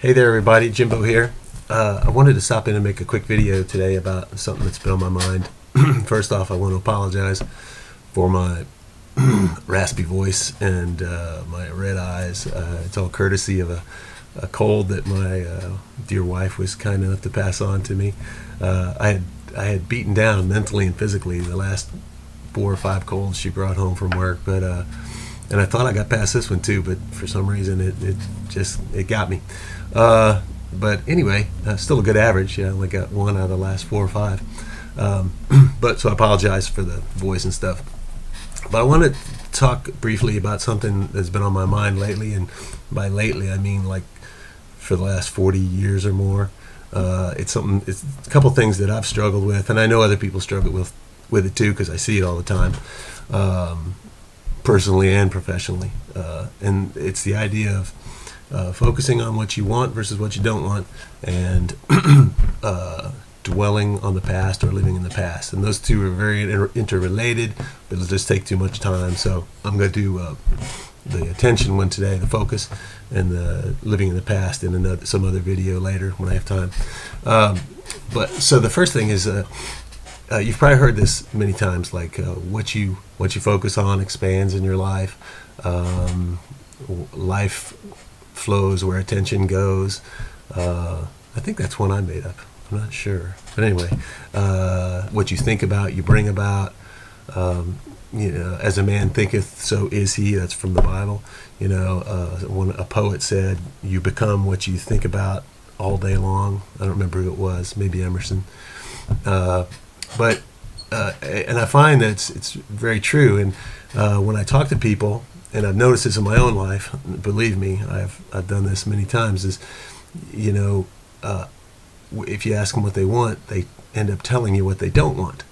Hey there everybody, Jimbo here. I wanted to stop in and make a quick video today about something that's been on my mind. First off, I want to apologize for my raspy voice and my red eyes. It's all courtesy of a cold that my dear wife was kind enough to pass on to me. I had beaten down mentally and physically the last 4 or 5 colds she brought home from work, but and I thought I got past this one too, but for some reason it got me. But anyway, still a good average. I only got 1 out of the last 4 or 5. But so I apologize for the voice and stuff. But I want to talk briefly about something that's been on my mind lately, and by lately I mean like for the last 40 years or more. It's a couple things that I've struggled with, and I know other people struggle with it too because I see it all the time, personally and professionally. And it's the idea of focusing on what you want versus what you don't want, and dwelling on the past or living in the past. And those two are very interrelated, but it'll just take too much time. So I'm going to do the attention one today, the focus, and the living in the past in some other video later when I have time. But so the first thing is you've probably heard this many times, like what you focus on expands in your life. Life flows where attention goes. I think that's one I made up. I'm not sure, but anyway, what you think about, you bring about. As a man thinketh, so is he. That's from the Bible. When a poet said, "You become what you think about all day long." I don't remember who it was. Maybe Emerson. But I find that it's very true. And when I talk to people, and I've noticed this in my own life, believe me, I've done this many times, is, if you ask them what they want, they end up telling you what they don't want.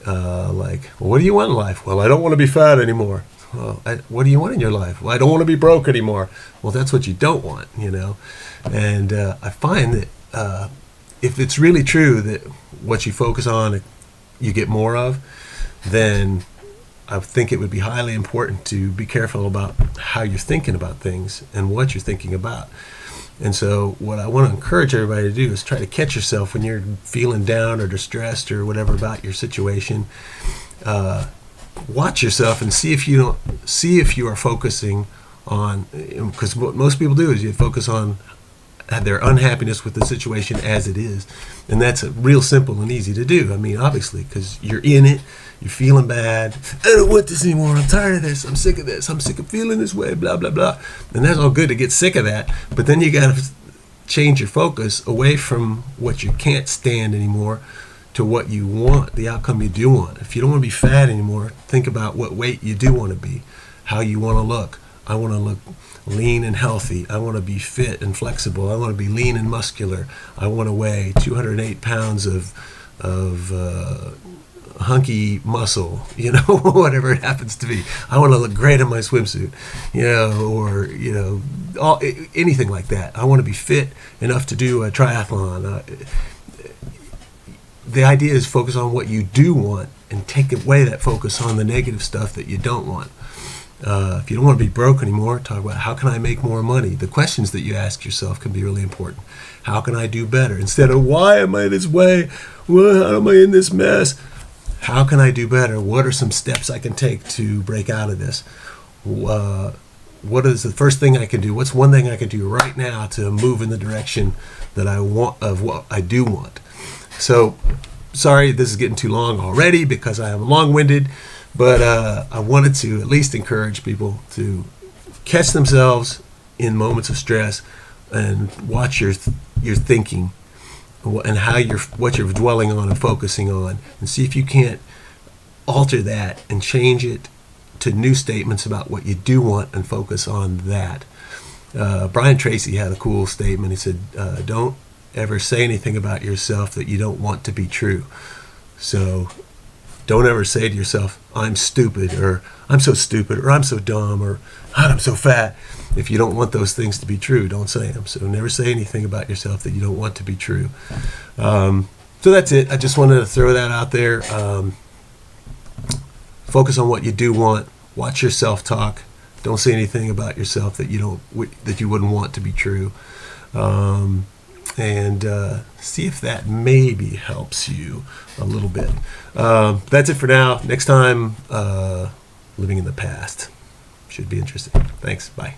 Like, well, what do you want in life? Well, I don't want to be fat anymore. Well, what do you want in your life? Well, I don't want to be broke anymore. Well, that's what you don't want, And I find that if it's really true that what you focus on, you get more of, then I think it would be highly important to be careful about how you're thinking about things and what you're thinking about. And so what I want to encourage everybody to do is try to catch yourself when you're feeling down or distressed or whatever about your situation. Watch yourself and see if you are focusing on, because what most people do is you focus on their unhappiness with the situation as it is, and that's real simple and easy to do. I mean, obviously, because you're in it, you're feeling bad. I don't want this anymore. I'm tired of this. I'm sick of this. I'm sick of feeling this way. Blah blah blah. And that's all good to get sick of that, but then you got to change your focus away from what you can't stand anymore to what you want, the outcome you do want. If you don't want to be fat anymore, think about what weight you do want to be, how you want to look. I want to look lean and healthy. I want to be fit and flexible. I want to be lean and muscular. I want to weigh 208 pounds of hunky muscle, whatever it happens to be. I want to look great in my swimsuit, or anything like that. I want to be fit enough to do a triathlon. The idea is focus on what you do want and take away that focus on the negative stuff that you don't want. If you don't want to be broke anymore, talk about how can I make more money. The questions that you ask yourself can be really important. How can I do better? Instead of why am I this way? How am I in this mess? How can I do better? What are some steps I can take to break out of this? What is the first thing I can do? What's one thing I can do right now to move in the direction that I want, of what I do want? So, sorry, this is getting too long already because I am long-winded, but I wanted to at least encourage people to catch themselves in moments of stress and watch your thinking and what you're dwelling on and focusing on, and see if you can't alter that and change it to new statements about what you do want and focus on that. Brian Tracy had a cool statement. He said, don't ever say anything about yourself that you don't want to be true. So don't ever say to yourself, I'm stupid, or I'm so stupid, or I'm so dumb, or I'm so fat. If you don't want those things to be true, don't say them. So never say anything about yourself that you don't want to be true. So that's it. I just wanted to throw that out there. Focus on what you do want. Watch your self-talk. Don't say anything about yourself that you wouldn't want to be true. and see if that maybe helps you a little bit. That's it for now. Next time, living in the past. Should be interesting. Thanks. Bye.